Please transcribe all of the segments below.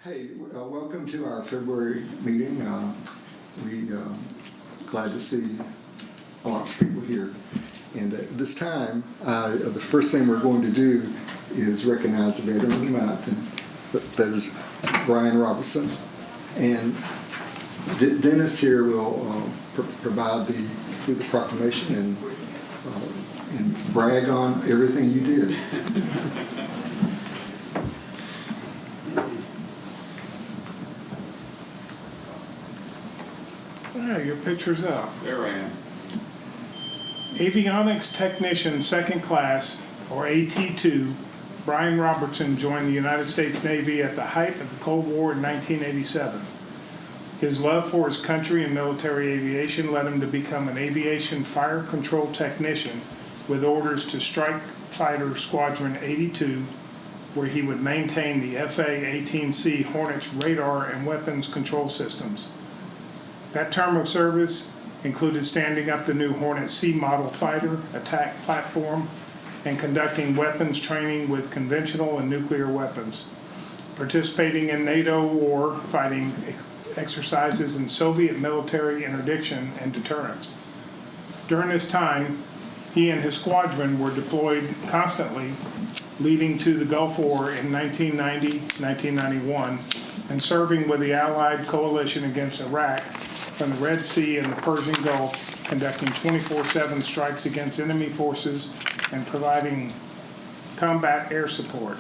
Hey, welcome to our February meeting. We're glad to see lots of people here. And at this time, the first thing we're going to do is recognize the Veteran of the Month, and that is Brian Robertson. And Dennis here will provide the proclamation and brag on everything you did. Yeah, your picture's up. There I am. Avionics Technician Second Class, or AT-2, Brian Robertson joined the United States Navy at the height of the Cold War in 1987. His love for his country and military aviation led him to become an aviation fire control technician with orders to Strike Fighter Squadron 82, where he would maintain the FA-18C Hornets radar and weapons control systems. That term of service included standing up the new Hornet C model fighter attack platform and conducting weapons training with conventional and nuclear weapons, participating in NATO war fighting exercises and Soviet military interdiction and deterrence. During this time, he and his squadron were deployed constantly, leading to the Gulf War in 1990, 1991, and serving with the Allied coalition against Iraq from the Red Sea and the Persian Gulf, conducting 24/7 strikes against enemy forces and providing combat air support.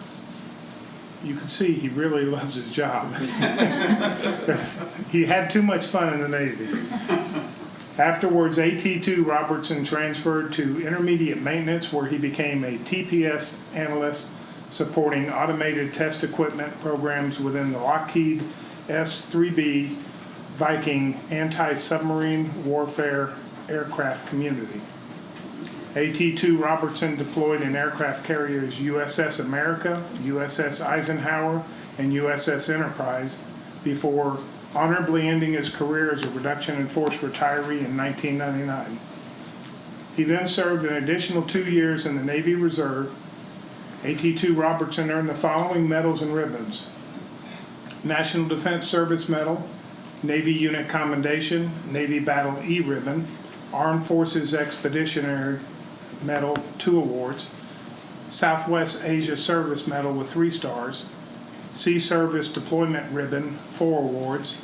You can see he really loves his job. He had too much fun in the Navy. Afterwards, AT-2 Robertson transferred to intermediate maintenance, where he became a TPS analyst supporting automated test equipment programs within the Lockheed S-3B Viking anti-submarine warfare aircraft community. AT-2 Robertson deployed in aircraft carriers USS America, USS Eisenhower, and USS Enterprise before honorably ending his career as a reduction in force retiree in 1999. He then served an additional 2 years in the Navy Reserve. AT-2 Robertson earned the following medals and ribbons: National Defense Service Medal, Navy Unit Commendation, Navy Battle E Ribbon, Armed Forces Expeditionary Medal, 2 awards, Southwest Asia Service Medal with 3 stars, Sea Service Deployment Ribbon, 4 awards,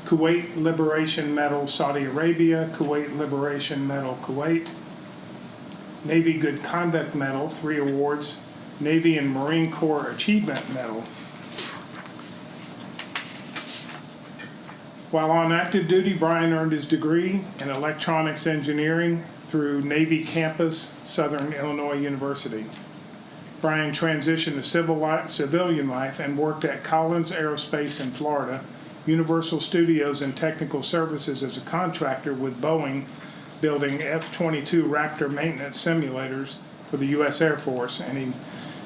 Kuwait Liberation Medal, Saudi Arabia, Kuwait Liberation Medal, Kuwait, Navy Good Conduct Medal, 3 awards, Navy and Marine Corps Achievement Medal. While on active duty, Brian earned his degree in electronics engineering through Navy Campus, Southern Illinois University. Brian transitioned to civilian life and worked at Collins Aerospace in Florida, Universal Studios and Technical Services as a contractor with Boeing, building F-22 Raptor maintenance simulators for the U.S. Air Force,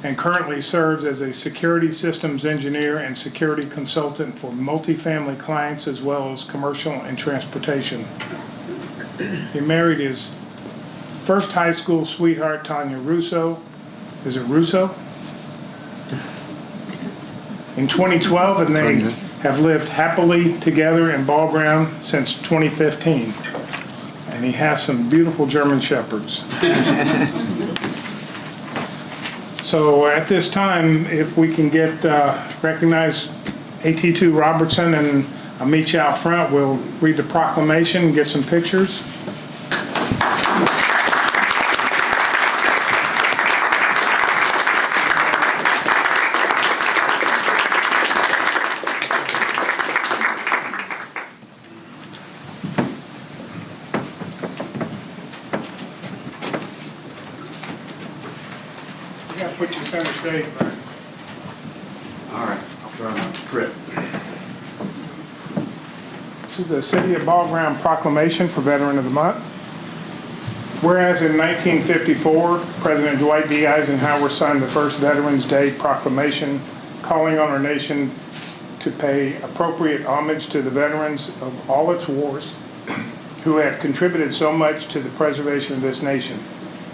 and currently serves as a security systems engineer and security consultant for multifamily clients as well as commercial and transportation. He married his first high school sweetheart, Tanya Russo. Is it Russo? In 2012, and they have lived happily together in Ball Ground since 2015. And he has some beautiful German Shepherds. So at this time, if we can get recognize AT-2 Robertson, and I'll meet you out front. We'll read the proclamation and get some pictures. You gotta put your center stage back. All right, I'll try not to trip. This is the City of Ball Ground Proclamation for Veteran of the Month. Whereas in 1954, President Dwight D. Eisenhower signed the first Veterans Day Proclamation calling on our nation to pay appropriate homage to the veterans of all its wars who have contributed so much to the preservation of this nation.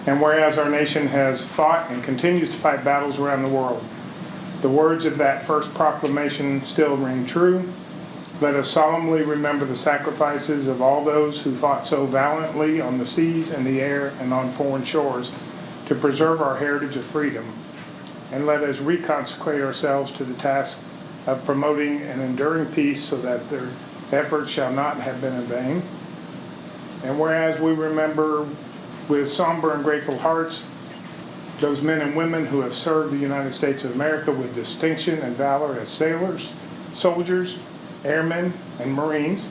And whereas our nation has fought and continues to fight battles around the world, The words of that first proclamation still ring true. Let us solemnly remember the sacrifices of all those who fought so valiantly on the seas, in the air, and on foreign shores to preserve our heritage of freedom. And let us reconsecrate ourselves to the task of promoting an enduring peace so that their efforts shall not have been in vain. And whereas we remember with somber and grateful hearts those men and women who have served the United States of America with distinction and valor as sailors, soldiers, airmen, and Marines,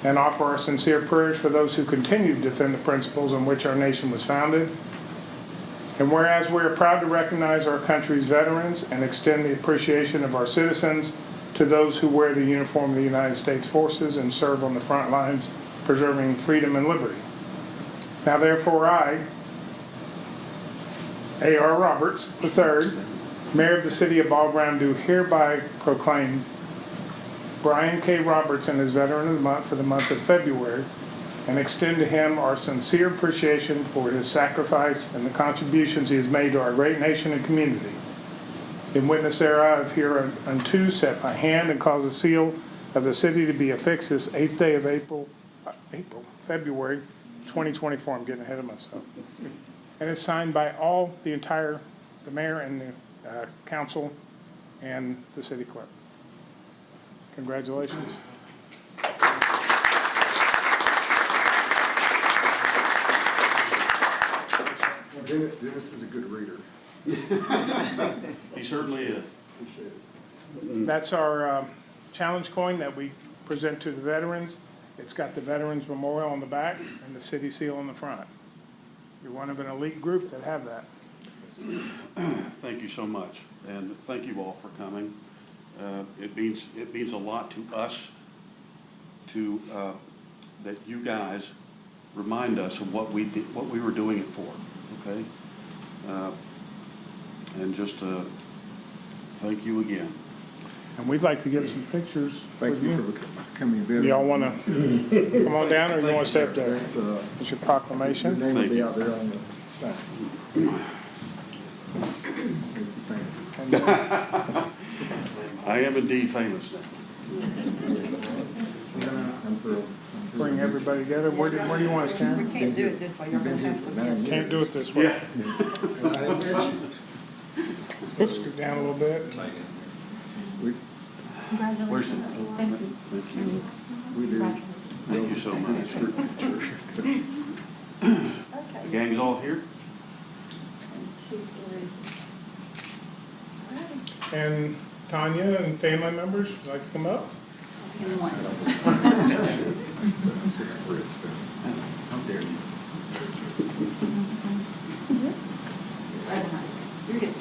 and offer our sincere prayers for those who continue to defend the principles on which our nation was founded. And whereas we are proud to recognize our country's veterans and extend the appreciation of our citizens to those who wear the uniform of the United States forces and serve on the front lines preserving freedom and liberty. Now therefore I, A.R. Roberts III, Mayor of the City of Ball Ground, do hereby proclaim Brian K. Robertson as Veteran of the Month for the month of February, and extend to him our sincere appreciation for his sacrifice and the contributions he has made to our great nation and community. In witness thereof, hereunto set my hand and cause the seal of the city to be affixed this 8th day of February 2024. I'm getting ahead of myself. And it's signed by the mayor and the council and the city clerk. Congratulations. Dennis is a good reader. He certainly is. Appreciate it. That's our challenge coin that we present to the veterans. It's got the Veterans Memorial on the back and the city seal on the front. You're one of an elite group that have that. Thank you so much, and thank you all for coming. It means a lot to us that you guys remind us of what we did, what we were doing it for. Okay, and just thank you again. And we'd like to get some pictures Thank with you you. for coming. Do y'all want to come on down, or you want to stay up there? That's, It's your proclamation. your name will Thank be you. out there on the sign. Thanks. And then I am indeed famous now. I'm thrilled. bring everybody together. Where do you want us, We Karen? can't do it this way, you're You've been gonna here have for to. 9 years. Can't do it this way. Yeah. Scoot down a little bit. We, Where's it? Thank you. Thank you. we do. Thank you so much. Okay. The gang's all here? 1, 2, 3. And Tanya and family members, would you like to come up? And 1. How dare you? Right behind you. You're good.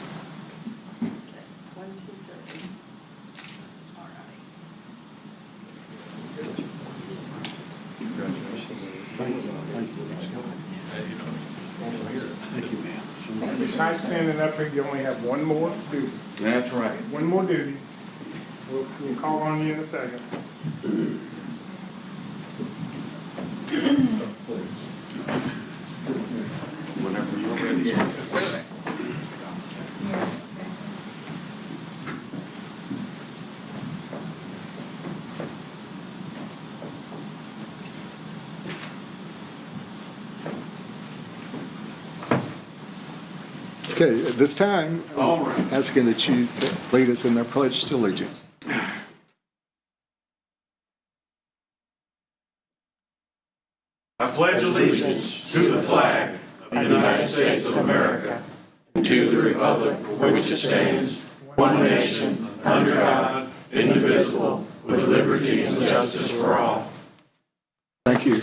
Okay. 1, 2, 3. All right. Congratulations. Thank you. Thank you. Thank you, ma'am. Besides standing up here, you only have one more duty. That's right. One more duty. We'll call on you in a second. Whenever you're ready. Okay, at this time, All right. asking that you lead us in the pledge to allegiance. I pledge allegiance to the flag of the United States of America, to the republic for which it stands, one nation, under God, indivisible, with liberty and justice for all. Thank you.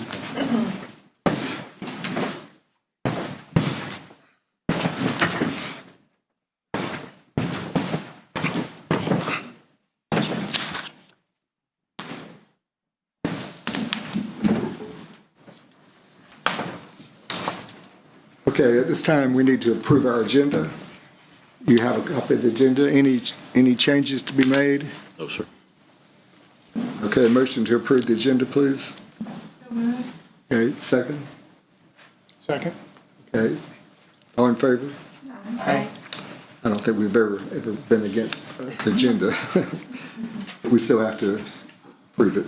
Okay, at this time, we need to approve our agenda. You have a copy of the agenda. Any changes to be made? No, sir. Okay, motion to approve the agenda, please. So moved. Okay, second? Second. Okay. All in favor? Aye. I don't think we've ever been against the agenda. We still have to approve it.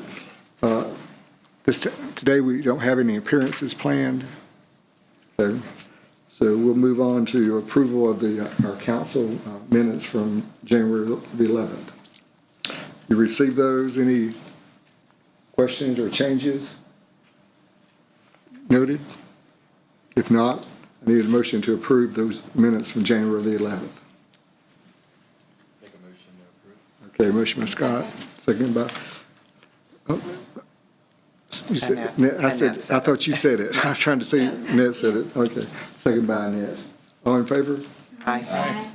Today, we don't have any appearances planned. Okay. So we'll move on to approval of our council minutes from January the 11th. You received those? Any questions or changes noted? If not, I need a motion to approve those minutes from January the 11th. Make a motion to approve. Okay, motion by Scott, second by, oh, you said, I thought you said it. I was trying to see, Ned said it. Okay, second by Ned. All in favor? Aye.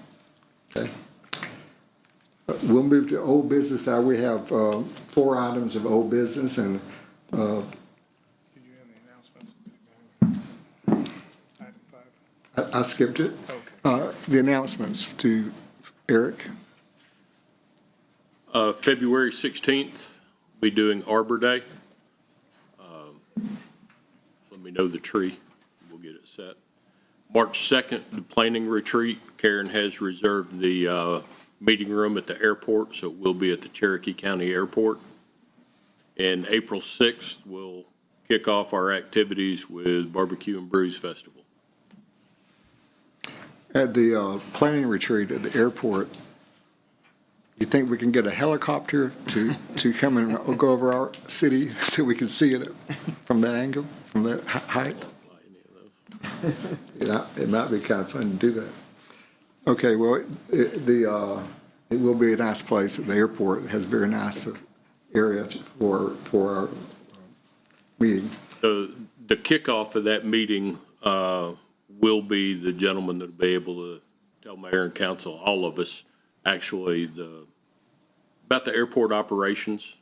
Okay. We'll move to old business. Now we have 4 items of old business, and Did you have any announcements? Item 5. I skipped it. Okay. The announcements to Eric. February 16th, we'll be doing Arbor Day. Let me know the tree, we'll get it set. March 2nd, the planning retreat. Karen has reserved the meeting room at the airport, so it will be at the Cherokee County Airport. And April 6th, we'll kick off our activities with Barbecue and Brews Festival. At the planning retreat at the airport, you think we can get a helicopter to come and go over our city so we can see it from that angle, from that height? Yeah, it might be kind of fun to do that. Okay, well, it will be a nice place at the airport. It has a very nice area for our meeting. The kickoff of that meeting will be the gentleman that'll be able to tell mayor and council, all of us, actually, about the airport operations,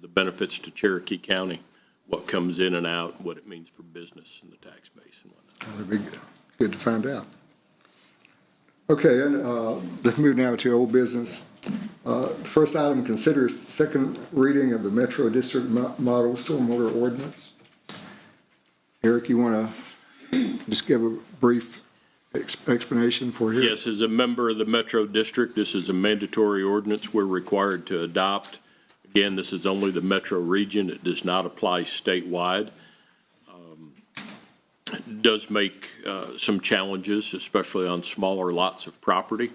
the benefits to Cherokee County, what comes in and out, what it means for business and the tax base and whatnot. That'd be good to find out. Okay, and let's move now to old business. The first item considers second reading of the Metro District Model Stormwater Ordinance. Eric, you want to just give a brief explanation for here? Yes, as a member of the Metro District, this is a mandatory ordinance we're required to adopt. Again, this is only the Metro region. It does not apply statewide. It does make some challenges, especially on smaller lots of property.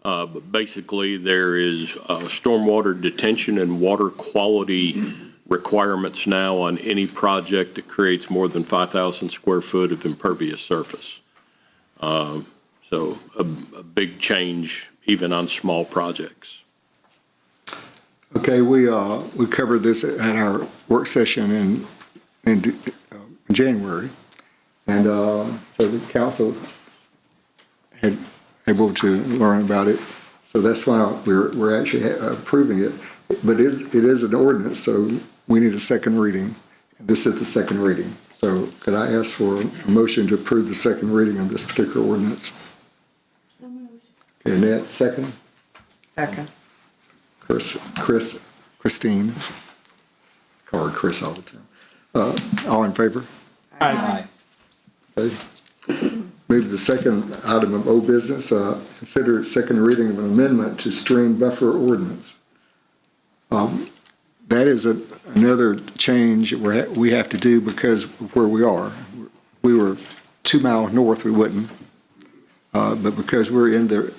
But basically, there is stormwater detention and water quality requirements now on any project that creates more than 5,000 square foot of impervious surface. So a big change even on small projects. Okay, we covered this at our work session in January, and so the council had able to learn about it. So that's why we're actually approving it. But it is an ordinance, so we need a second reading. This is the second reading. So could I ask for a motion to approve the second reading of this particular ordinance? So moved. Okay, Annette, second. Second. Christine. Call her Chris all the time. All in favor? Aye. Okay. Move to the second item of old business. Consider second reading of an amendment to stream buffer ordinance. That is another change we have to do because of where we are. We were 2 miles north, we wouldn't. But because we're in the,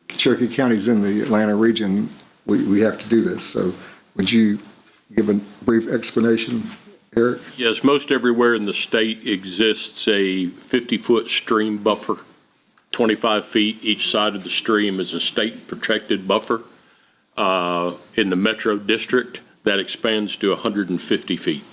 Cherokee County's in the Atlanta region, we have to do this. So would you give a brief explanation, Eric? Yes, most everywhere in the state exists a 50-foot stream buffer. 25 feet each side of the stream is a state protected buffer. In the Metro District, that expands to 150 feet.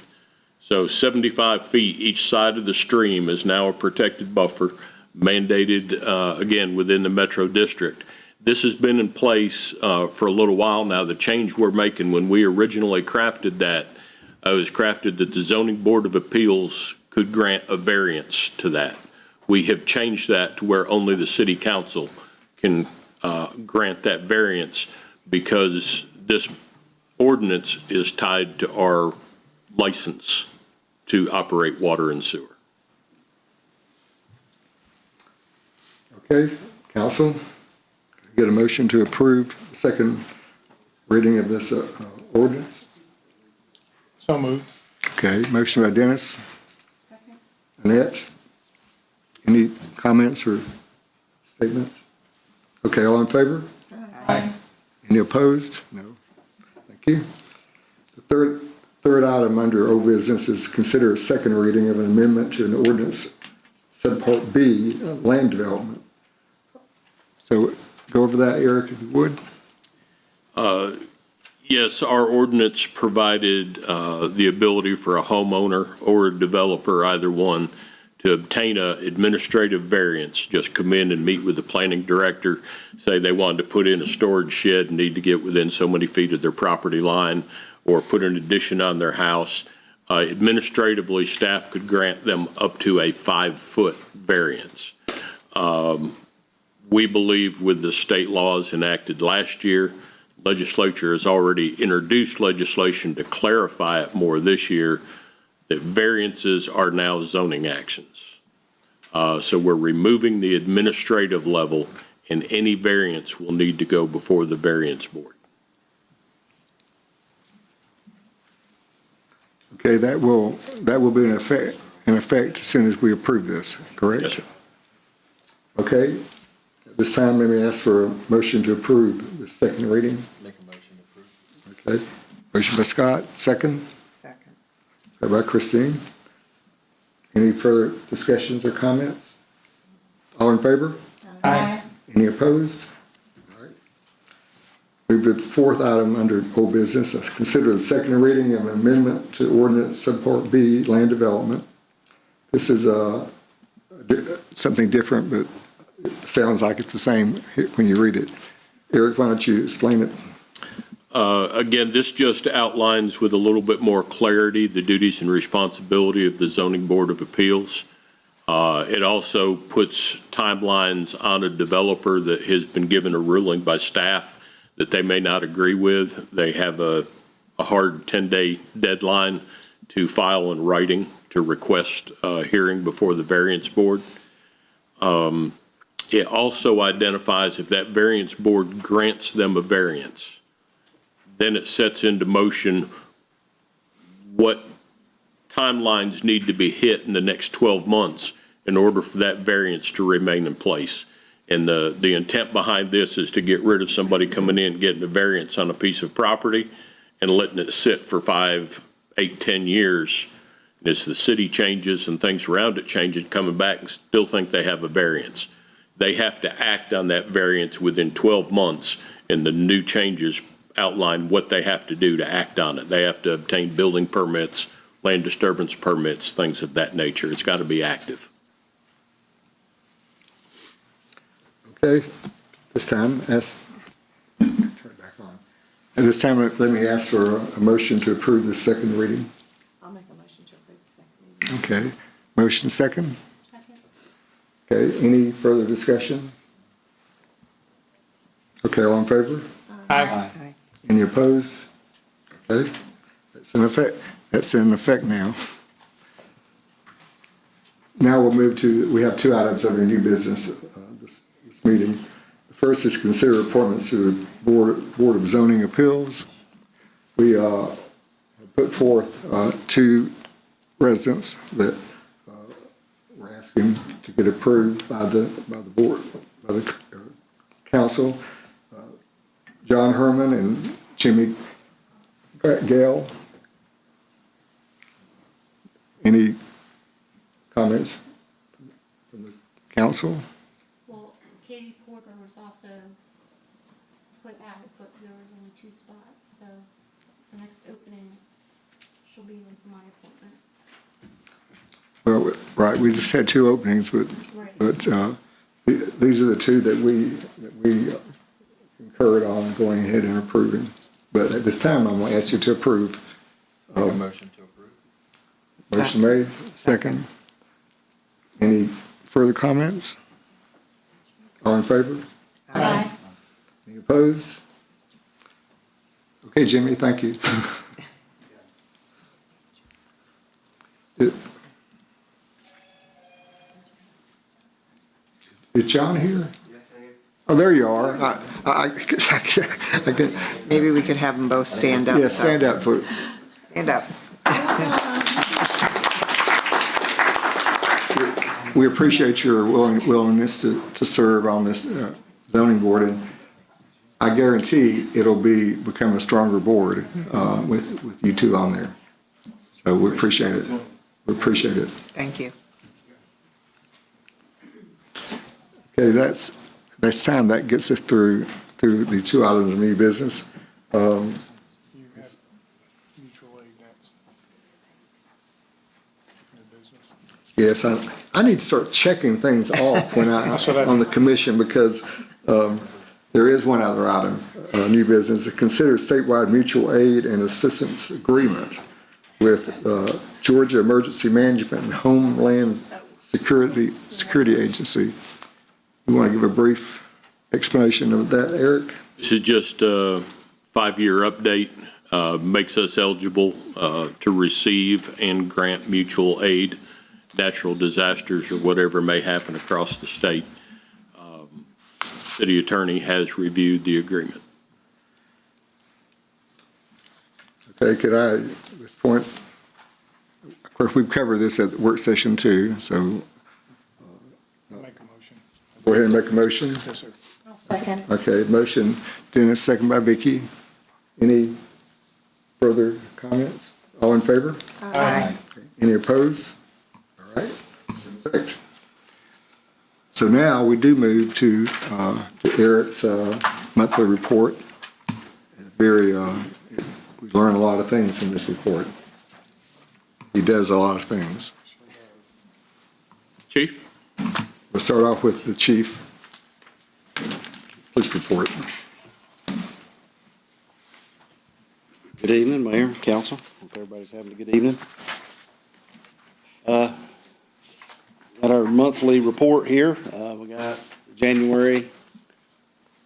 So 75 feet each side of the stream is now a protected buffer, mandated, again, within the Metro District. This has been in place for a little while now. The change we're making, when we originally crafted that, it was crafted that the Zoning Board of Appeals could grant a variance to that. We have changed that to where only the City Council can grant that variance because this ordinance is tied to our license to operate water and sewer. Okay, council, Get a motion to approve the second reading of this ordinance. So moved. Okay, motion by Dennis. Second. Annette, any comments or statements? Okay, all in favor? Aye. Any opposed? No. Thank you. The third item under old business is consider a second reading of an amendment to an ordinance, subpart B, land development. So go over that, Eric, if you would. Yes, our ordinance provided the ability for a homeowner or a developer, either one, to obtain an administrative variance, just come in and meet with the planning director, say they wanted to put in a storage shed and need to get within so many feet of their property line, or put an addition on their house. Administratively, staff could grant them up to a 5-foot variance. We believe with the state laws enacted last year, legislature has already introduced legislation to clarify it more this year, that variances are now zoning actions. So we're removing the administrative level, and any variance will need to go before the variance board. Okay, that will be in effect as soon as we approve this, correct? Yes, sir. Okay, at this time, let me ask for a motion to approve the second reading. Make a motion to approve. Okay, motion by Scott, second. Second. How about Christine? Any further discussions or comments? All in favor? Aye. Any opposed? All right. Move to the fourth item under old business. Consider the second reading of an amendment to ordinance subpart B, land development. This is something different, but it sounds like it's the same when you read it. Eric, why don't you explain it? Again, this just outlines with a little bit more clarity the duties and responsibility of the Zoning Board of Appeals. It also puts timelines on a developer that has been given a ruling by staff that they may not agree with. They have a hard 10-day deadline to file in writing to request a hearing before the variance board. It also identifies if that variance board grants them a variance, then it sets into motion what timelines need to be hit in the next 12 months in order for that variance to remain in place. And the intent behind this is to get rid of somebody coming in, getting a variance on a piece of property and letting it sit for 5, 8, 10 years. And as the city changes and things around it change, coming back and still think they have a variance. They have to act on that variance within 12 months, and the new changes outline what they have to do to act on it. They have to obtain building permits, land disturbance permits, things of that nature. It's got to be active. Okay, this time, turn it back on. At this time, let me ask for a motion to approve the second reading. I'll make a motion to approve the second reading. Okay, motion second. Second. Okay, any further discussion? Okay, all in favor? Aye. Aye. Any opposed? Okay, that's in effect. That's in effect now. Now we'll move to, we have two items under new business this meeting. The first is consider appointments to the Board of Zoning Appeals. We put forth two residents that we're asking to get approved by the board, by the council. John Herman and Jimmy Gale. Any comments from the council? Well, Katie Porter was also put out, but there was only 2 spots, so the next opening, she'll be in for my appointment. Well, right, we just had two openings, but Right. these are the two that we concurred on going ahead and approving. But at this time, I'm going to ask you to approve. Make a motion to approve. Motion made, second. Any further comments? All in favor? Aye. Any opposed? Okay, Jimmy, thank you. Is John here? Yes, I am. Oh, there you are. I can, Maybe we could have them both stand up. yeah, stand up for, Stand up. we appreciate your willingness to serve on this zoning board, and I guarantee it'll become a stronger board with you two on there. So we appreciate it. We appreciate it. Thank you. Okay, that's time. That gets us through the 2 items of new business. You have mutual aid next. New business. Yes, I need to start checking things off when on the commission, because there is one other item, new business, to consider statewide mutual aid and assistance agreement with Georgia Emergency Management and Homeland Security Agency. You want to give a brief explanation of that, Eric? This is just a 5-year update, makes us eligible to receive and grant mutual aid, natural disasters or whatever may happen across the state. City attorney has reviewed the agreement. Okay, could I, at this point, of course, we've covered this at work session 2, so Make a motion. go ahead and make a motion. Yes, sir. Second. Okay, motion, Dennis, second by Vicky. Any further comments? All in favor? Aye. Okay, any opposed? All right, perfect. So now we do move to Eric's monthly report. We learn a lot of things from this report. He does a lot of things. Chief? We'll start off with the chief. Please report. Good evening, Mayor, Council. Hope everybody's having a good evening. Got our monthly report here. We got January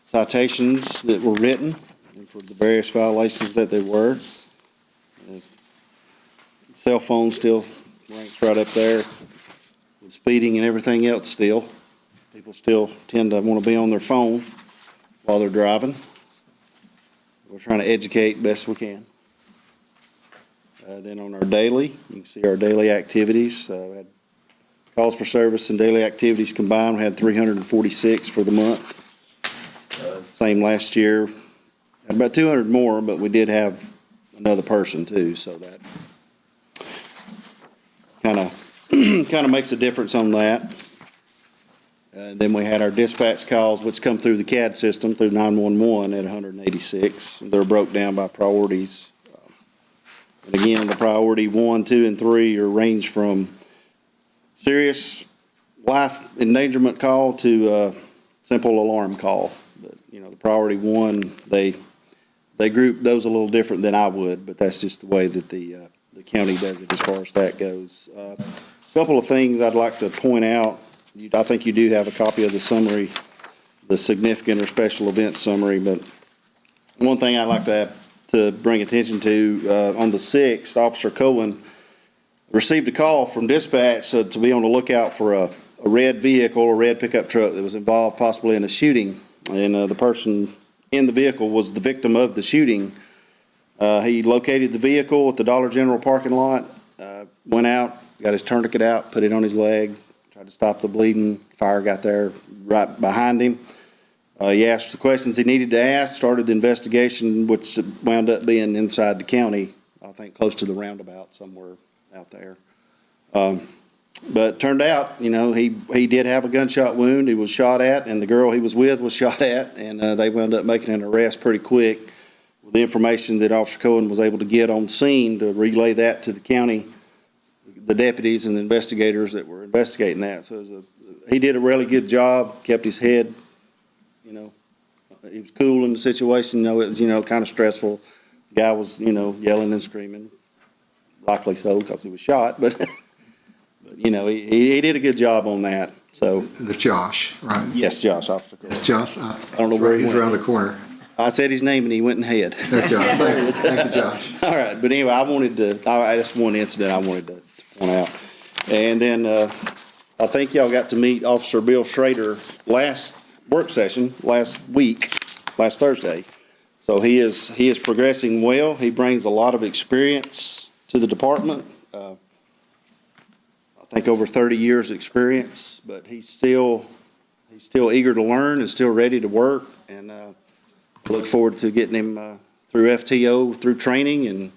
citations that were written and for the various violations that they were. Cell phone still ranks right up there with speeding and everything else still. People still tend to want to be on their phone while they're driving. We're trying to educate best we can. Then on our daily, you can see our daily activities. We had calls for service and daily activities combined. We had 346 for the month. Same last year. Had about 200 more, but we did have another person too, so that kind of makes a difference on that. Then we had our dispatch calls, which come through the CAD system through 911 at 186. They're broke down by priorities. And again, the priority 1, 2, and 3 are range from serious life endangerment call to simple alarm call. But, you know, the priority 1, they group those a little different than I would, but that's just the way that the county does it as far as that goes. A couple of things I'd like to point out. I think you do have a copy of the summary, the significant or special events summary, but one thing I'd like to bring attention to, on the 6th, Officer Cohen received a call from dispatch to be on the lookout for a red vehicle, a red pickup truck that was involved possibly in a shooting, and the person in the vehicle was the victim of the shooting. He located the vehicle at the Dollar General parking lot, went out, got his tourniquet out, put it on his leg, tried to stop the bleeding. Fire got there right behind him. He asked the questions he needed to ask, started the investigation, which wound up being inside the county, I think close to the roundabout somewhere out there. But turned out, you know, he did have a gunshot wound. He was shot at, and the girl he was with was shot at, and they wound up making an arrest pretty quick with the information that Officer Cohen was able to get on scene to relay that to the county, the deputies and the investigators that were investigating that. So he did a really good job, kept his head, you know, he was cool in the situation. You know, it was, you know, kind of stressful. The guy was, you know, yelling and screaming, likely so because he was shot, but, but you know, he did a good job on that. So That's Josh, right? yes, Josh, Officer Cohen. That's Josh. I don't know where he he's went. around the corner. I said his name and he went and hid. That's Josh. Thank you, Josh. All right, but anyway, that's one incident I wanted to point out. And then I think y'all got to meet Officer Bill Schrader last work session, last week. last Thursday. So he is progressing well. He brings a lot of experience to the department. I think over 30 years' experience, but he's still eager to learn and still ready to work. And look forward to getting him through FTO, through training, and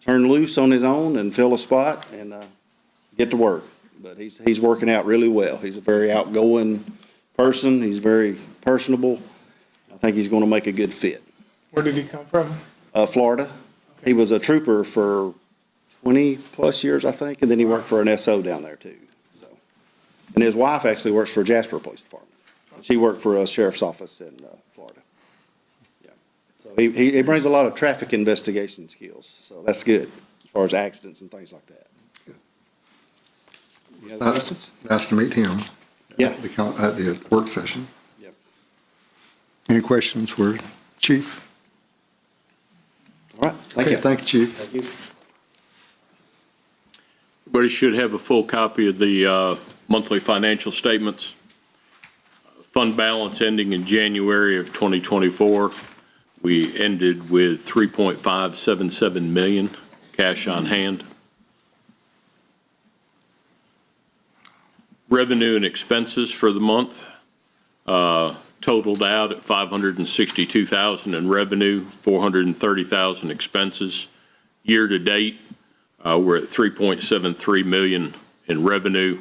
turn loose on his own and fill a spot and get to work. But he's working out really well. He's a very outgoing person. He's very personable. I think he's going to make a good fit. Where did he come from? Florida. He was a trooper for 20-plus years, I think, and then he worked for an SO down there, too. So, and his wife actually works for Jasper Police Department. She worked for a sheriff's office in Florida. Yeah. So he brings a lot of traffic investigation skills, so that's good as far as accidents and things like that. Any other questions? Nice to meet him. Yeah. At the work session. Yep. Any questions for Chief? All right, thank you. Okay, thank you, Chief. Thank you. Everybody should have a full copy of the monthly financial statements. Fund balance ending in January of 2024. We ended with $3.577 million cash on hand. Revenue and expenses for the month totaled out at $562,000 in revenue, $430,000 expenses. Year to date, we're at $3.73 million in revenue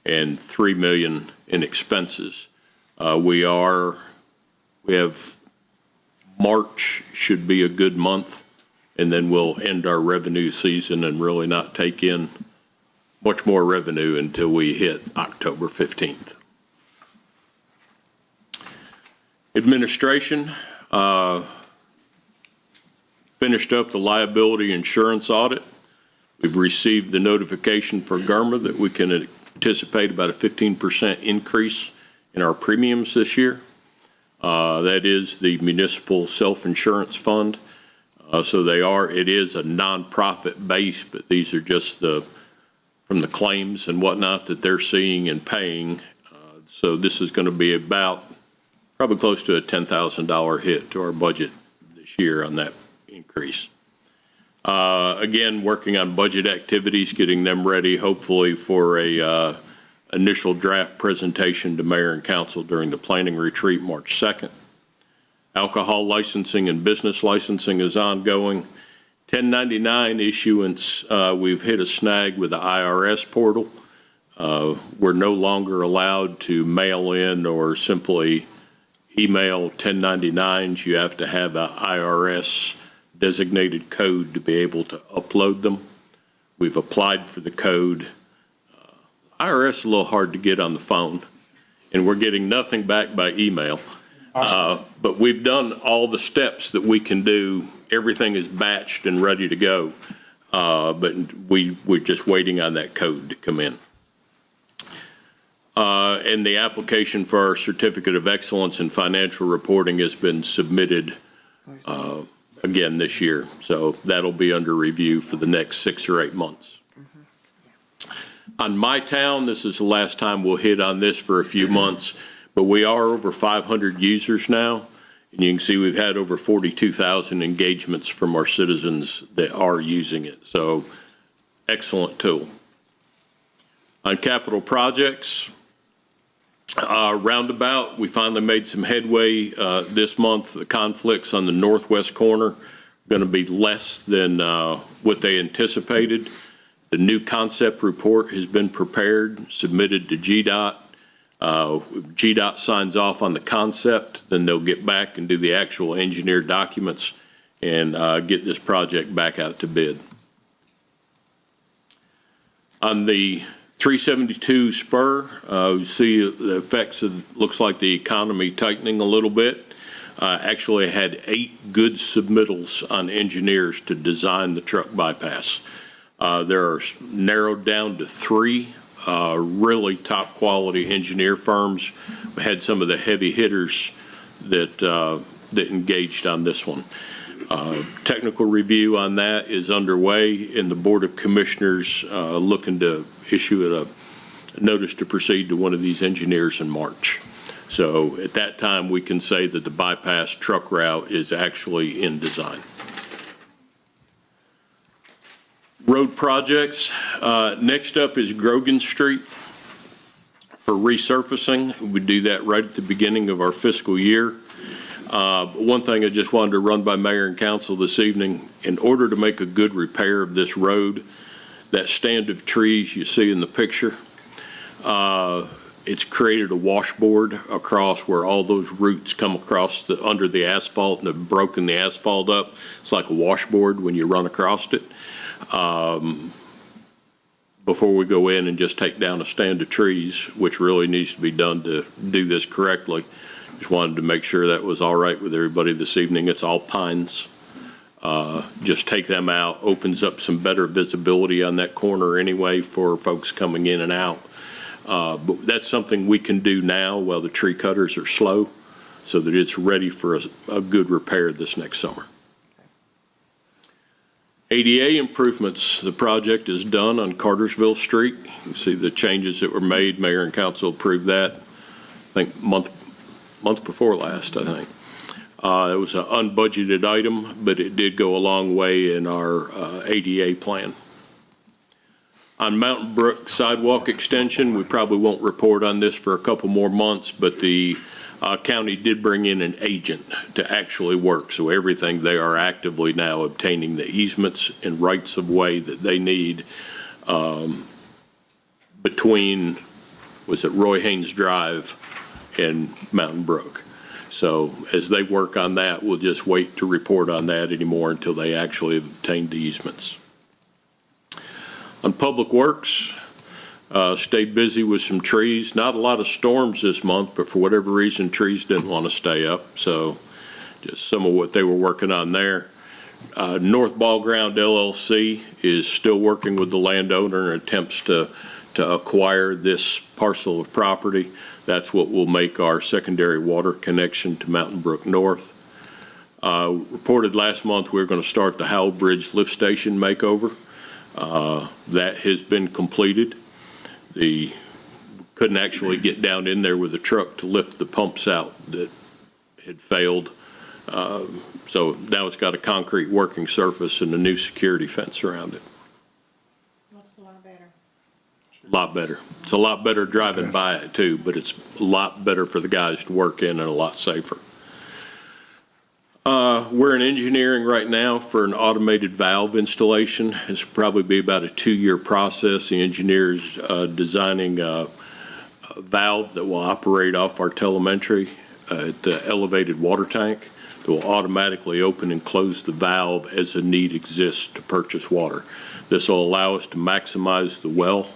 and $3 million in expenses. We have March should be a good month, and then we'll end our revenue season and really not take in much more revenue until we hit October 15th. Administration finished up the liability insurance audit. We've received the notification for GERMA that we can anticipate about a 15% increase in our premiums this year. That is the municipal self-insurance fund. It is a nonprofit base, but these are just from the claims and whatnot that they're seeing and paying. So this is going to be about probably close to a $10,000 hit to our budget this year on that increase. Again, working on budget activities, getting them ready, hopefully for a initial draft presentation to mayor and council during the planning retreat March 2nd. Alcohol licensing and business licensing is ongoing. 1099 issuance, we've hit a snag with the IRS portal. We're no longer allowed to mail in or simply email 1099s. You have to have an IRS designated code to be able to upload them. We've applied for the code. IRS is a little hard to get on the phone, and we're getting nothing back by email. But we've done all the steps that we can do. Everything is batched and ready to go. But we're just waiting on that code to come in. And the application for our Certificate of Excellence in Financial Reporting has been submitted again this year. So that'll be under review for the next 6 or 8 months. On My Town, this is the last time we'll hit on this for a few months, but we are over 500 users now. And you can see we've had over 42,000 engagements from our citizens that are using it. So excellent tool. On capital projects, roundabout, we finally made some headway this month. The conflicts on the northwest corner are going to be less than what they anticipated. The new concept report has been prepared, submitted to GDOT. GDOT signs off on the concept, then they'll get back and do the actual engineered documents and get this project back out to bid. On the 372 spur, you see the effects of, looks like the economy tightening a little bit. Actually had 8 good submittals on engineers to design the truck bypass. There are narrowed down to 3 really top quality engineer firms. We had some of the heavy hitters that engaged on this one. Technical review on that is underway, and the Board of Commissioners looking to issue a notice to proceed to one of these engineers in March. So at that time, we can say that the bypass truck route is actually in design. Road projects, next up is Grogan Street for resurfacing. We do that right at the beginning of our fiscal year. One thing I just wanted to run by Mayor and Council this evening, in order to make a good repair of this road, that stand of trees you see in the picture, it's created a washboard across where all those roots come across under the asphalt and have broken the asphalt up. It's like a washboard when you run across it. Before we go in and just take down a stand of trees, which really needs to be done to do this correctly. Just wanted to make sure that was all right with everybody this evening. It's all pines. Just take them out, opens up some better visibility on that corner anyway for folks coming in and out. But that's something we can do now while the tree cutters are slow so that it's ready for a good repair this next summer. ADA improvements, the project is done on Cartersville Street. You see the changes that were made. Mayor and Council approved that, I think, month before last, I think. It was an unbudgeted item, but it did go a long way in our ADA plan. On Mountain Brook sidewalk extension, we probably won't report on this for a couple more months, but the county did bring in an agent to actually work. So everything, they are actively now obtaining the easements and rights of way that they need between, was it Roy Haynes Drive and Mountain Brook. So as they work on that, we'll just wait to report on that anymore until they actually have obtained the easements. On Public Works, stayed busy with some trees. Not a lot of storms this month, but for whatever reason, trees didn't want to stay up. So just some of what they were working on there. North Ball Ground LLC is still working with the landowner in attempts to acquire this parcel of property. That's what will make our secondary water connection to Mountain Brook North. Reported last month we were going to start the Howell Bridge lift station makeover. That has been completed. Couldn't actually get down in there with a truck to lift the pumps out that had failed. So now it's got a concrete working surface and a new security fence around it. Looks a lot better. A lot better. It's a lot better driving by it too, but it's a lot better for the guys to work in and a lot safer. We're in engineering right now for an automated valve installation. It's probably be about a 2-year process. The engineer's designing a valve that will operate off our telemetry at the elevated water tank that will automatically open and close the valve as a need exists to purchase water. This will allow us to maximize the well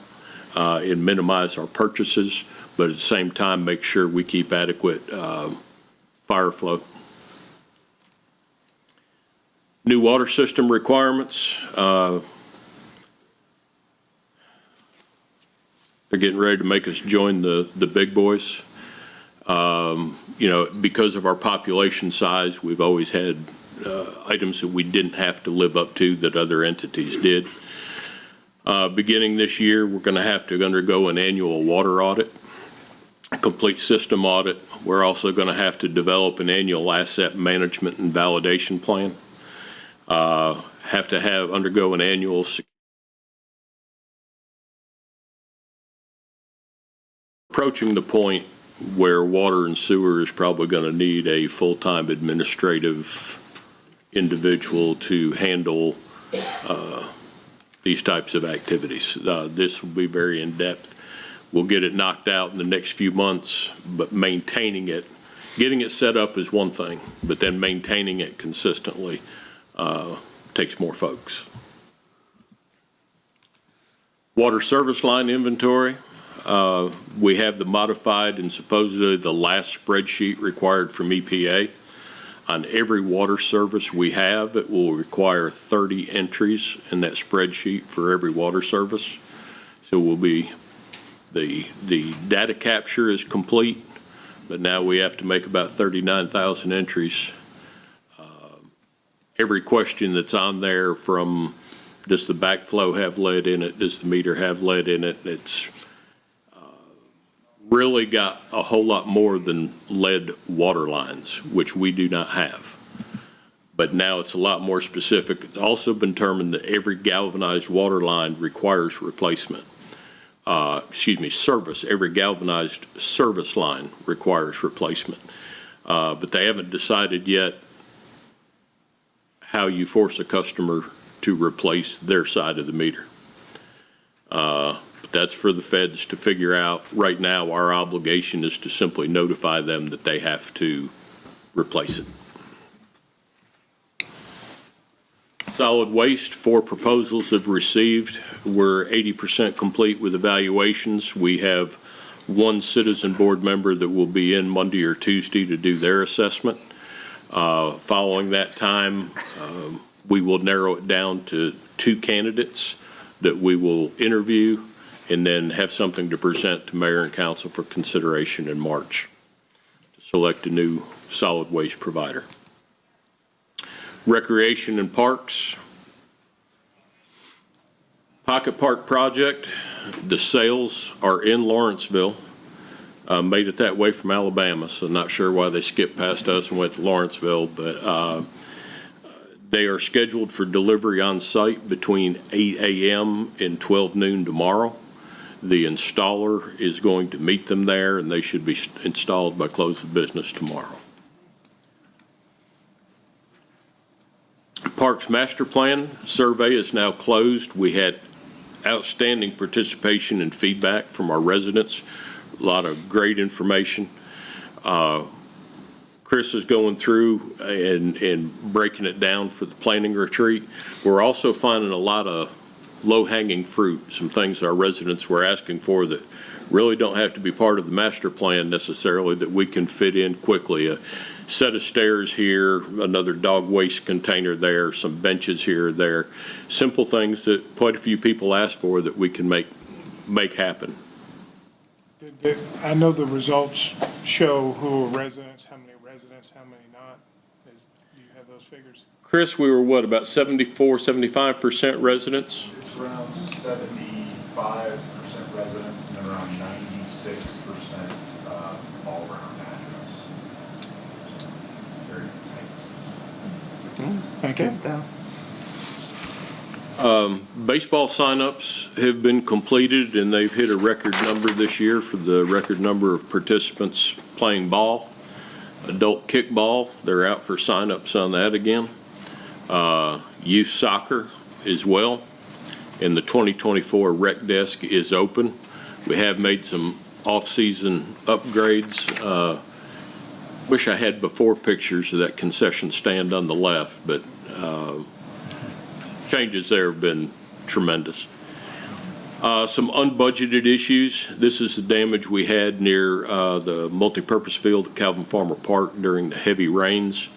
and minimize our purchases, but at the same time make sure we keep adequate fire flow. New water system requirements. They're getting ready to make us join the big boys. You know, because of our population size, we've always had items that we didn't have to live up to that other entities did. Beginning this year, we're going to have to undergo an annual water audit, a complete system audit. We're also going to have to develop an annual asset management and validation plan. Have to undergo an annual approaching the point where water and sewer is probably going to need a full-time administrative individual to handle these types of activities. This will be very in-depth. We'll get it knocked out in the next few months, but maintaining it, getting it set up is one thing, but then maintaining it consistently takes more folks. Water service line inventory. We have the modified and supposedly the last spreadsheet required from EPA. On every water service we have, it will require 30 entries in that spreadsheet for every water service. So we'll be, the data capture is complete, but now we have to make about 39,000 entries. Every question that's on there, from does the backflow have lead in it, does the meter have lead in it, it's really got a whole lot more than lead water lines, which we do not have. But now it's a lot more specific. It's also been determined that every galvanized water line requires replacement. Service. Every galvanized service line requires replacement. But they haven't decided yet how you force a customer to replace their side of the meter. But that's for the feds to figure out. Right now, our obligation is to simply notify them that they have to replace it. Solid waste, 4 proposals have received. We're 80% complete with evaluations. We have 1 citizen board member that will be in Monday or Tuesday to do their assessment. Following that time, we will narrow it down to 2 candidates that we will interview and then have something to present to mayor and council for consideration in March to select a new solid waste provider. Recreation and parks. Pocket Park project, the sales are in Lawrenceville. Made it that way from Alabama, so not sure why they skipped past us and went to Lawrenceville, but they are scheduled for delivery on site between 8 a.m. and 12 noon tomorrow. The installer is going to meet them there, and they should be installed by close of business tomorrow. Parks Master Plan survey is now closed. We had outstanding participation and feedback from our residents. A lot of great information. Chris is going through and breaking it down for the planning retreat. We're also finding a lot of low-hanging fruit, some things our residents were asking for that really don't have to be part of the master plan necessarily, that we can fit in quickly. A set of stairs here, another dog waste container there, some benches here or there. Simple things that quite a few people asked for that we can make happen. I know the results show who are residents, how many residents, how many not. Do you have those figures? Chris, we were what, about 74, 75% residents? It's around 75% residents and around 96% all around address. Very nice. Thank you. though. Baseball signups have been completed, and they've hit a record number this year for the record number of participants playing ball. Adult kickball, they're out for signups on that again. Youth soccer as well. And the 2024 rec desk is open. We have made some off-season upgrades. Wish I had before pictures of that concession stand on the left, but changes there have been tremendous. Some unbudgeted issues. This is the damage we had near the multipurpose field at Calvin Farmer Park during the heavy rains.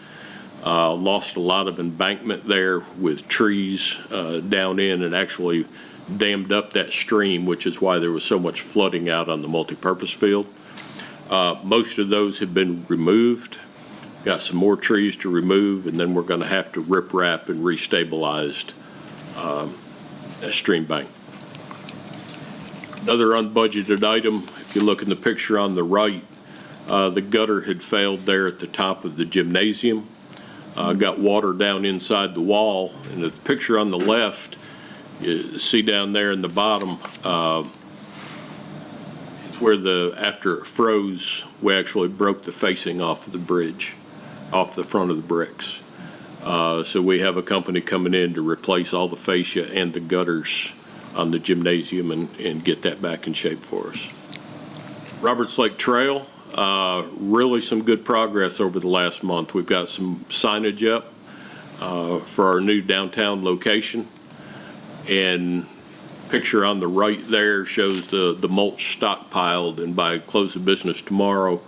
Lost a lot of embankment there with trees down in, and actually dammed up that stream, which is why there was so much flooding out on the multipurpose field. Most of those have been removed. Got some more trees to remove, and then we're going to have to rip wrap and restabilize that stream bank. Another unbudgeted item, if you look in the picture on the right, the gutter had failed there at the top of the gymnasium. Got water down inside the wall, and the picture on the left, you see down there in the bottom, it's where after it froze, we actually broke the facing off of the bridge, off the front of the bricks. So we have a company coming in to replace all the fascia and the gutters on the gymnasium and get that back in shape for us. Roberts Lake Trail, really some good progress over the last month. We've got some signage up for our new downtown location. And picture on the right there shows the mulch stockpiled, and by close of business tomorrow,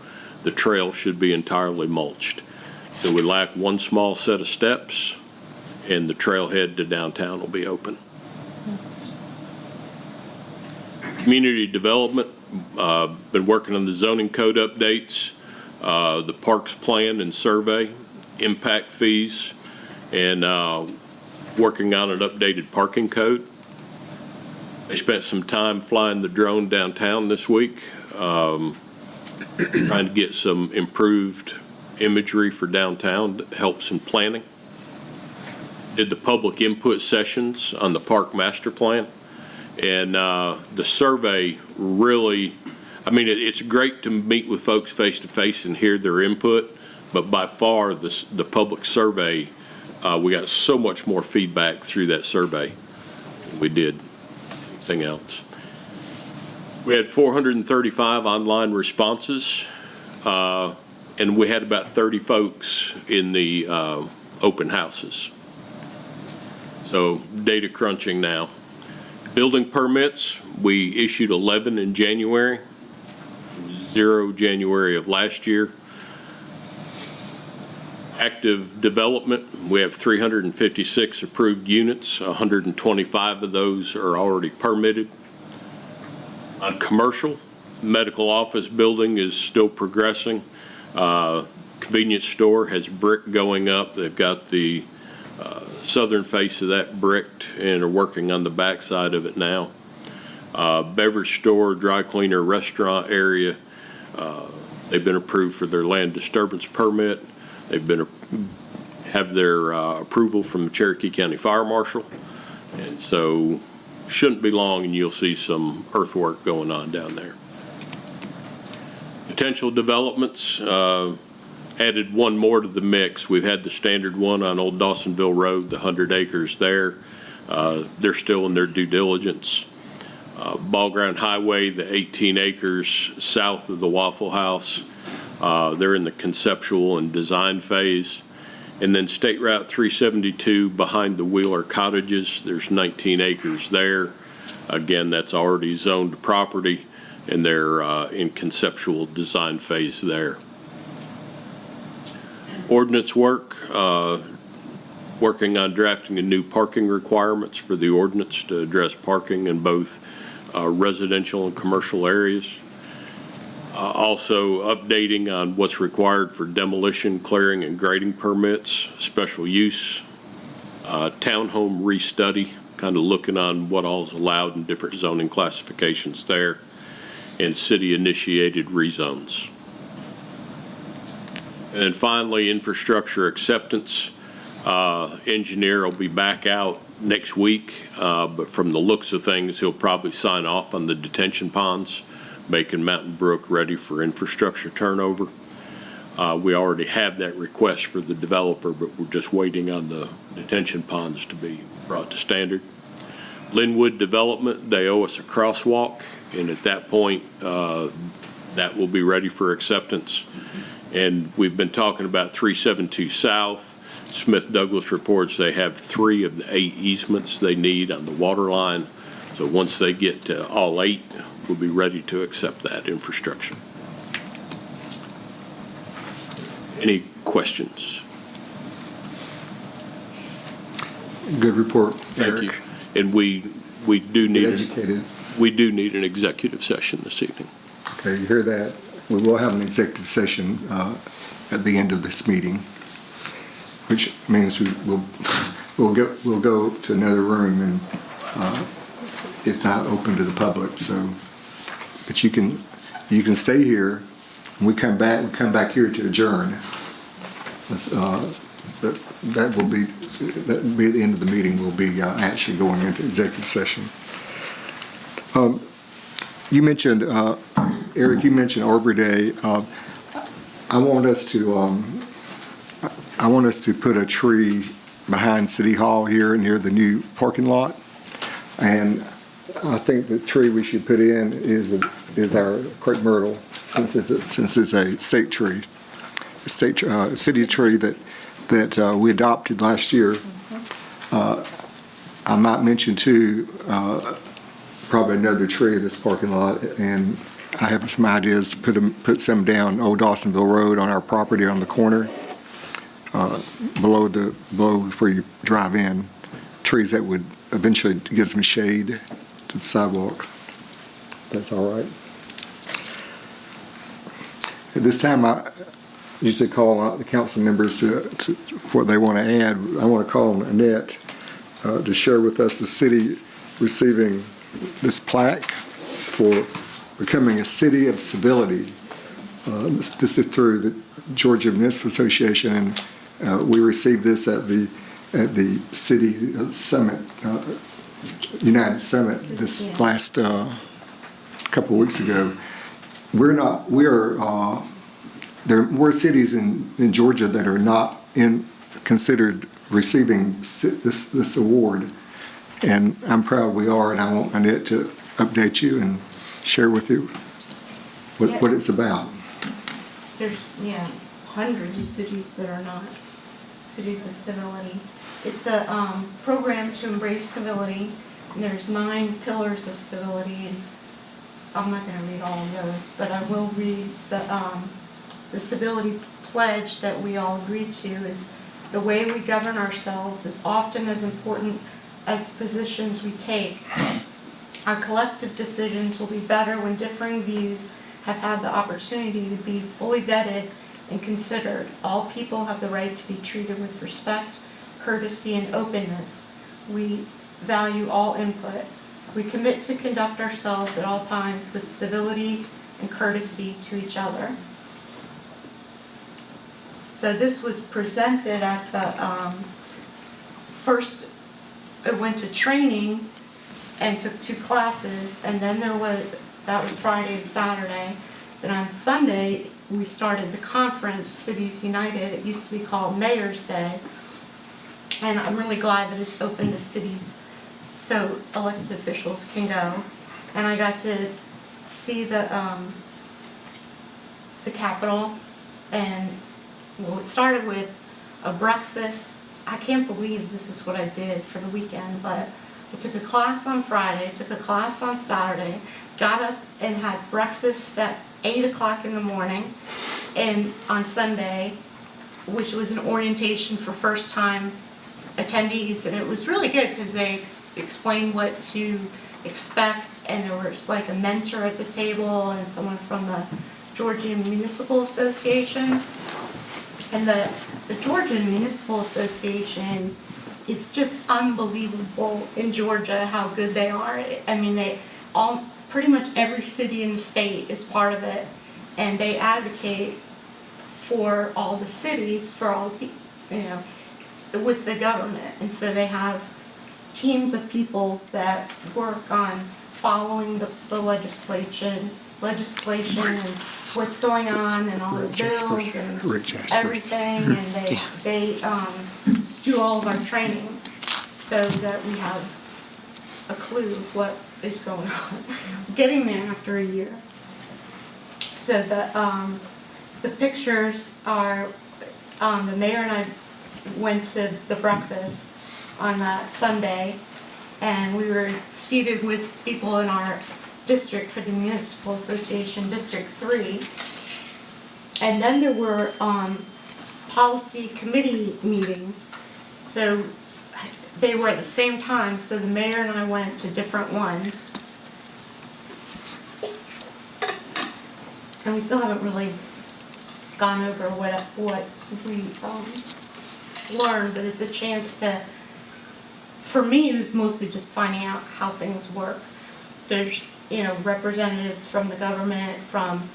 the trail should be entirely mulched. So we lack one small set of steps, and the trailhead to downtown will be open. Community development, been working on the zoning code updates, the parks plan and survey, impact fees, and working on an updated parking code. I spent some time flying the drone downtown this week. trying to get some improved imagery for downtown that helps in planning. Did the public input sessions on the park master plan. And the survey really, I mean, it's great to meet with folks face to face and hear their input, but by far the public survey, we got so much more feedback through that survey than we did anything else. We had 435 online responses, and we had about 30 folks in the open houses. So data crunching now. Building permits, we issued 11 in January, 0 January of last year. Active development, we have 356 approved units, 125 of those are already permitted. On commercial, medical office building is still progressing. Convenience store has brick going up. They've got the southern face of that bricked and are working on the back side of it now. Beverage store, dry cleaner, restaurant area, they've been approved for their land disturbance permit. They've been have their approval from the Cherokee County Fire Marshal, and so shouldn't be long and you'll see some earthwork going on down there. Potential developments, added one more to the mix. We've had the standard one on Old Dawsonville Road, the 100 acres there. They're still in their due diligence. Ball Ground Highway, the 18 acres south of the Waffle House. They're in the conceptual and design phase. And then State Route 372 behind the Wheeler Cottages, there's 19 acres there. Again, that's already zoned property, and they're in conceptual design phase there. Ordinance work, working on drafting a new parking requirements for the ordinance to address parking in both residential and commercial areas. Also updating on what's required for demolition, clearing, and grading permits, special use, townhome restudy, kind of looking on what all's allowed in different zoning classifications there, and city-initiated rezones. And then finally, infrastructure acceptance. Engineer will be back out next week, but from the looks of things, he'll probably sign off on the detention ponds, making Mountain Brook ready for infrastructure turnover. We already have that request for the developer, but we're just waiting on the detention ponds to be brought to standard. Linwood Development, they owe us a crosswalk, and at that point, that will be ready for acceptance. And we've been talking about 372 South. Smith Douglas reports they have 3 of the 8 easements they need on the water line. So once they get to all 8, we'll be ready to accept that infrastructure. Any questions? Good report, Thank Eric. you. And we do need Educated. we do need an executive session this evening. Okay, you hear that? We will have an executive session at the end of this meeting, which means we'll go to another room, and it's not open to the public. So, but you can stay here. When we come back here to adjourn. That will be the end of the meeting. We'll be actually going into executive session. You mentioned, Eric, you mentioned Arbor Day. I want us to put a tree behind City Hall here near the new parking lot. And I think the tree we should put in is our crepe myrtle, since it's a state tree, city tree that we adopted last year. I might mention too, probably another tree in this parking lot, and I have some ideas to put some down Old Dawsonville Road on our property on the corner, below where you drive in, trees that would eventually give some shade to the sidewalk. That's all right. At this time, I usually call out the council members to what they want to add. I want to call on Annette to share with us the city receiving this plaque for becoming a city of civility. This is through the Georgia Municipal Association, and we received this at the city summit, United Summit this last couple of weeks ago. There are more cities in Georgia that are not considered receiving this award, and I'm proud we are, and I want Annette to update you and share with you what it's about. There's, hundreds of cities that are not cities of civility. It's a program to embrace civility, and there's 9 pillars of civility, and I'm not going to read all of those, but I will read the civility pledge that we all agreed to. Is the way we govern ourselves is often as important as the positions we take. Our collective decisions will be better when differing views have had the opportunity to be fully vetted and considered. All people have the right to be treated with respect, courtesy, and openness. We value all input. We commit to conduct ourselves at all times with civility and courtesy to each other. So this was presented at the, first it went to training and took 2 classes, and then that was Friday and Saturday. Then on Sunday, we started the conference, Cities United. It used to be called Mayor's Day. And I'm really glad that it's open to cities so elected officials can go. And I got to see the Capitol, and well, it started with a breakfast. I can't believe this is what I did for the weekend, but I took a class on Friday, took a class on Saturday, got up and had breakfast at 8 o'clock in the morning, and on Sunday, which was an orientation for first-time attendees, and it was really good because they explained what to expect, and there was like a mentor at the table and someone from the Georgia Municipal Association. And the Georgia Municipal Association is just unbelievable in Georgia how good they are. I mean, pretty much every city in the state is part of it, and they advocate for all the cities, for all the people, with the government. And so they have teams of people that work on following the legislation and what's going on and all the bills and everything, and they do all of our training so that we have a clue of what is going on. Getting there after a year. So the pictures are, the mayor and I went to the breakfast on that Sunday, and we were seated with people in our district for the Municipal Association, District 3. And then there were policy committee meetings. So they were at the same time, so the mayor and I went to different ones. And we still haven't really gone over what we learned, but it's a chance to, for me, it was mostly just finding out how things work. There's, representatives from the government, from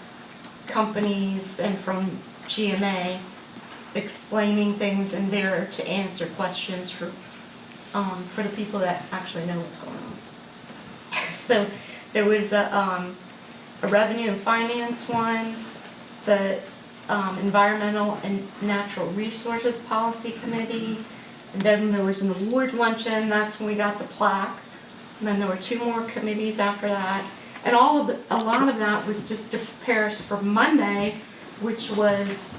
companies, and from GMA explaining things, and there to answer questions for the people that actually know what's going on. So there was a revenue and finance one, the environmental and natural resources policy committee, and then there was an award luncheon. That's when we got the plaque. And then there were 2 more committees after that. And a lot of that was just to prepare us for Monday, which was,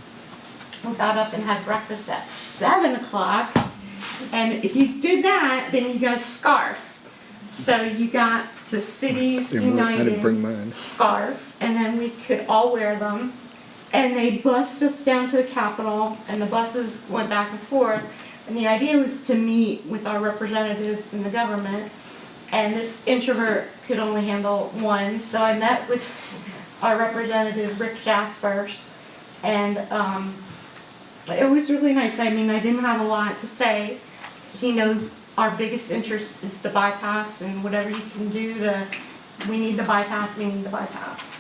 we got up and had breakfast at 7 o'clock. And if you did that, then you got a scarf. So you got the Cities United scarf, and then we could all wear them. And they bussed us down to the Capitol, and the buses went back and forth. And the idea was to meet with our representatives in the government. And this introvert could only handle one, so I met with our representative, Rick Jaspers, and it was really nice. I mean, I didn't have a lot to say. He knows our biggest interest is the bypass and whatever you can do to we need the bypass, we need the bypass.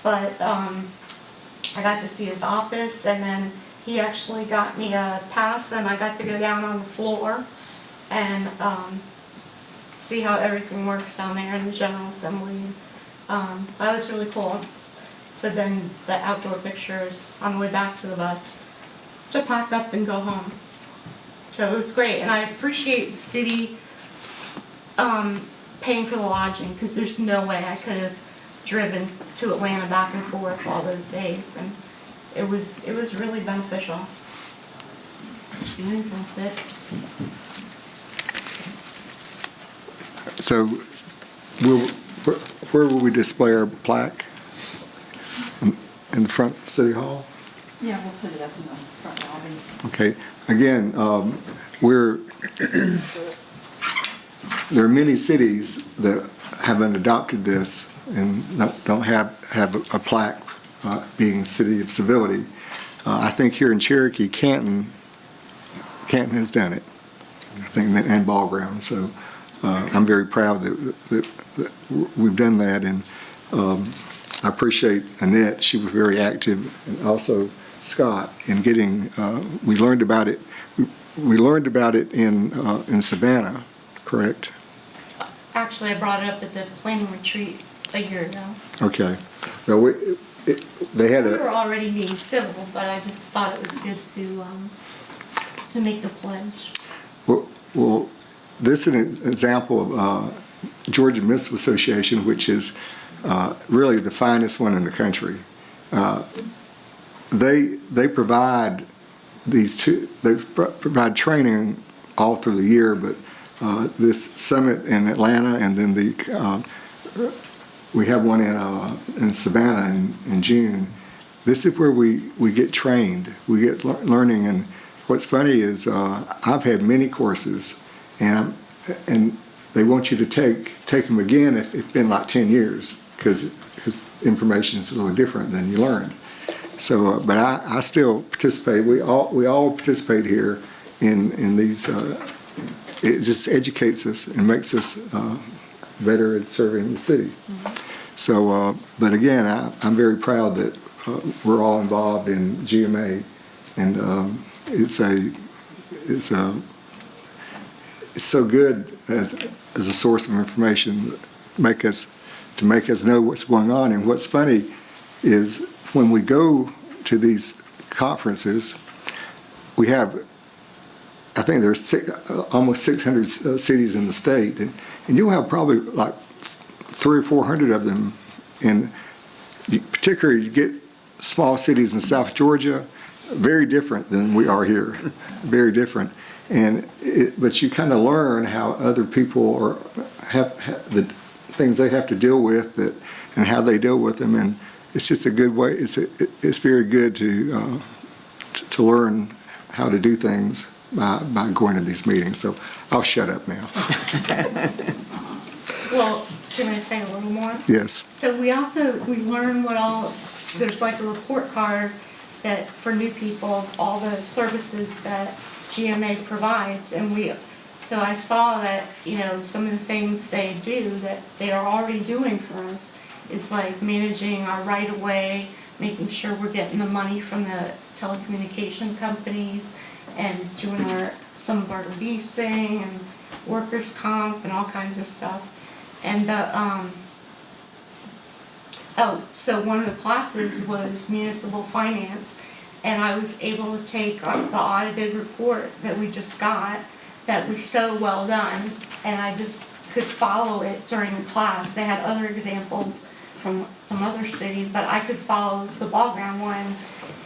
But I got to see his office, and then he actually got me a pass, and I got to go down on the floor and see how everything works down there in the General Assembly. That was really cool. So then the outdoor pictures on the way back to the bus to pack up and go home. So it was great, and I appreciate the city paying for the lodging, because there's no way I could have driven to Atlanta back and forth all those days, and it was really beneficial. And that's it. So where will we display our plaque? In the front City Hall? Yeah, we'll put it up in the front lobby. Okay, again, there are many cities that haven't adopted this and don't have a plaque being City of Civility. I think here in Cherokee, Canton has done it, I think, and Ball Ground. So I'm very proud that we've done that, and I appreciate Annette. She was very active, and also Scott in getting. We learned about it. We learned about it in Savannah, correct? Actually, I brought it up at the planning retreat a year ago. Okay. Well, they had We were a. already being civil, but I just thought it was good to make the pledge. Well, this is an example of Georgia Municipal Association, which is really the finest one in the country. They provide provide training all through the year, but this summit in Atlanta, and then we have one in Savannah in June. This is where we get trained, we get learning. And what's funny is I've had many courses, and they want you to take them again if it's been like 10 years, because information is a little different than you learned. So, but I still participate. We all participate here in these. It just educates us and makes us better at serving the city. Mm-hmm. So, but again, I'm very proud that we're all involved in GMA, and it's so good as a source of information to make us know what's going on. And what's funny is when we go to these conferences, we have, I think there's almost 600 cities in the state, and you'll have probably like 300 or 400 of them. And particularly, you get small cities in South Georgia, very different than we are here, very different. But you kind of learn how other people have the things they have to deal with, and how they deal with them. And it's just a good way. It's very good to learn how to do things by going to these meetings. So I'll shut up now. Well, can I say a little more? Yes. So we learn there's like a report card that for new people, all the services that GMA provides, and so I saw that, some of the things they do that they are already doing for us is like managing our right-of-way, making sure we're getting the money from the telecommunication companies, and doing some of our leasing and workers' comp and all kinds of stuff. And so one of the classes was municipal finance, and I was able to take the audited report that we just got that was so well done, and I just could follow it during the class. They had other examples from other cities, but I could follow the ball ground one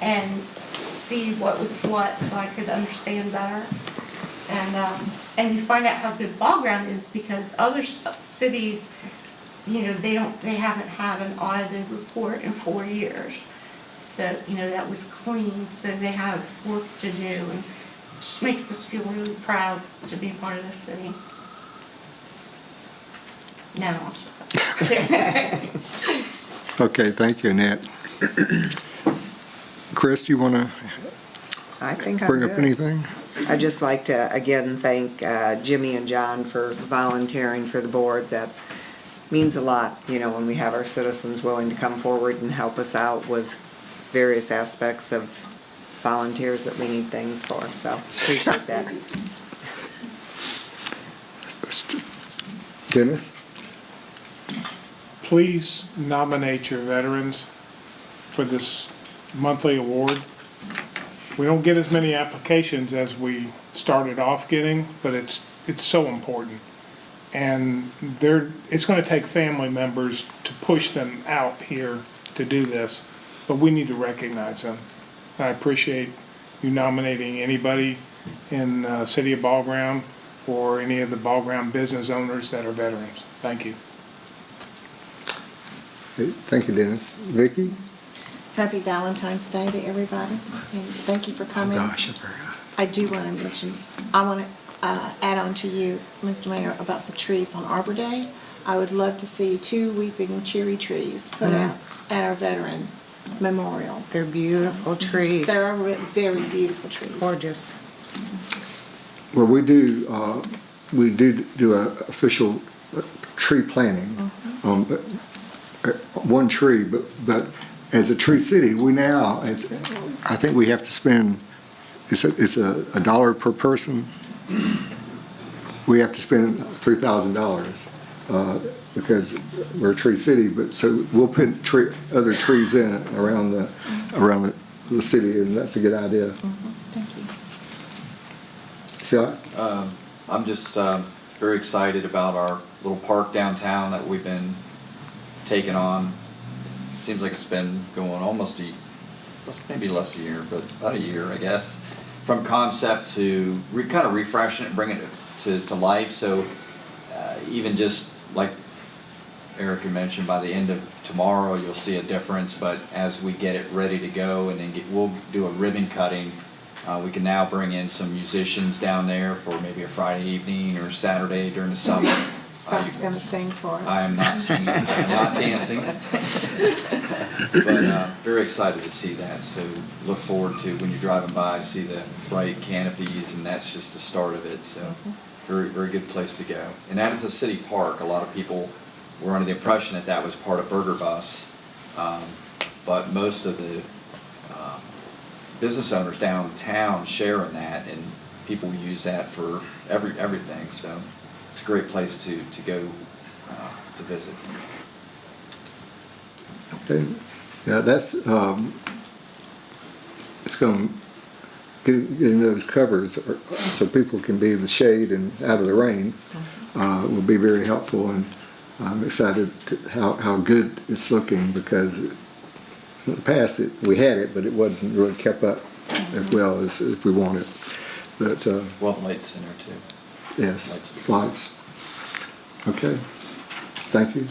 and see what was what, so I could understand better. And you find out how good ball ground is because other cities, they haven't had an audited report in 4 years. So, that was clean, so they have work to do, and it just makes us feel really proud to be part of the city. Now I'll shut up. Okay, thank you, Annette. Chris, you want to I think I'm bring up good. anything? I'd just like to, again, thank Jimmy and John for volunteering for the board. That means a lot, when we have our citizens willing to come forward and help us out with various aspects of volunteers that we need things for, so appreciate that. Dennis? Please nominate your veterans for this monthly award. We don't get as many applications as we started off getting, but it's so important. And it's going to take family members to push them out here to do this, but we need to recognize them. I appreciate you nominating anybody in the city of Ball Ground or any of the Ball Ground business owners that are veterans. Thank you. Thank you, Dennis. Vicki? Happy Valentine's Day to everybody, and thank you for coming. Gosh, I forgot. I do want to mention, I want to add on to you, Mr. Mayor, about the trees on Arbor Day. I would love to see 2 weeping cherry trees put out at our veteran memorial. They're beautiful trees. They're very beautiful trees. Gorgeous. Well, we do do an official tree planting on one tree, but as a tree city, we now, I think we have to spend, it's $1 per person. We have to spend $3,000 because we're a tree city, but so we'll put other trees in around the city, and that's a good idea. Thank you. So, I'm just very excited about our little park downtown that we've been taking on. Seems like it's been going almost maybe less a year, but about a year, I guess, from concept to kind of refreshing it, bringing it to life. So even just like Erica mentioned, by the end of tomorrow, you'll see a difference. But as we get it ready to go, and then we'll do a ribbon cutting. We can now bring in some musicians down there for maybe a Friday evening or Saturday during the summer. Scott's going to sing for us. I am not singing, I'm not dancing. But very excited to see that. So look forward to when you're driving by, see the bright canopies, and that's just the start of it. So very, very good place to go. And that is a city park. A lot of people were under the impression that that was part of Burger Bus. But most of the business owners downtown share in that, and people use that for everything. So it's a great place to go to visit. okay, yeah, that's it's going to getting those covers so people can be in the shade and out of the rain will be very helpful, and I'm excited how good it's looking, because in the past we had it, but it wasn't really kept up as well as if we want it. But Well, lights in there too. yes, lights. Okay, thank you.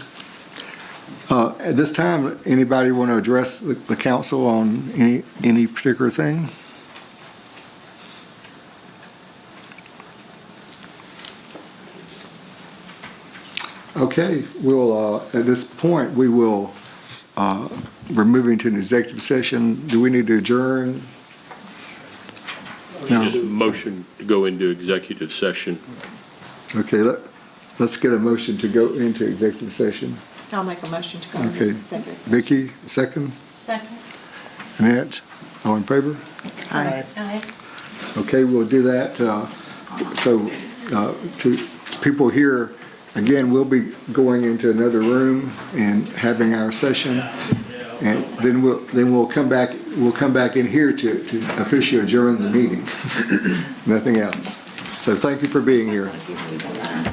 At this time, anybody want to address the council on any particular thing? Okay, we'll, at this point, we're moving to an executive session. Do we need to adjourn? No. Just motion to go into executive session. Okay, let's get a motion to go into executive session. I'll make a motion to go into Okay. executive session. Vicki, second? Second. Annette, all in favor? Aye. Aye. Okay, we'll do that. So to people here, again, we'll be going into another room and having our session. And then we'll come back in here to officially adjourn the meeting. Nothing else. So thank you for being here. Give me the line.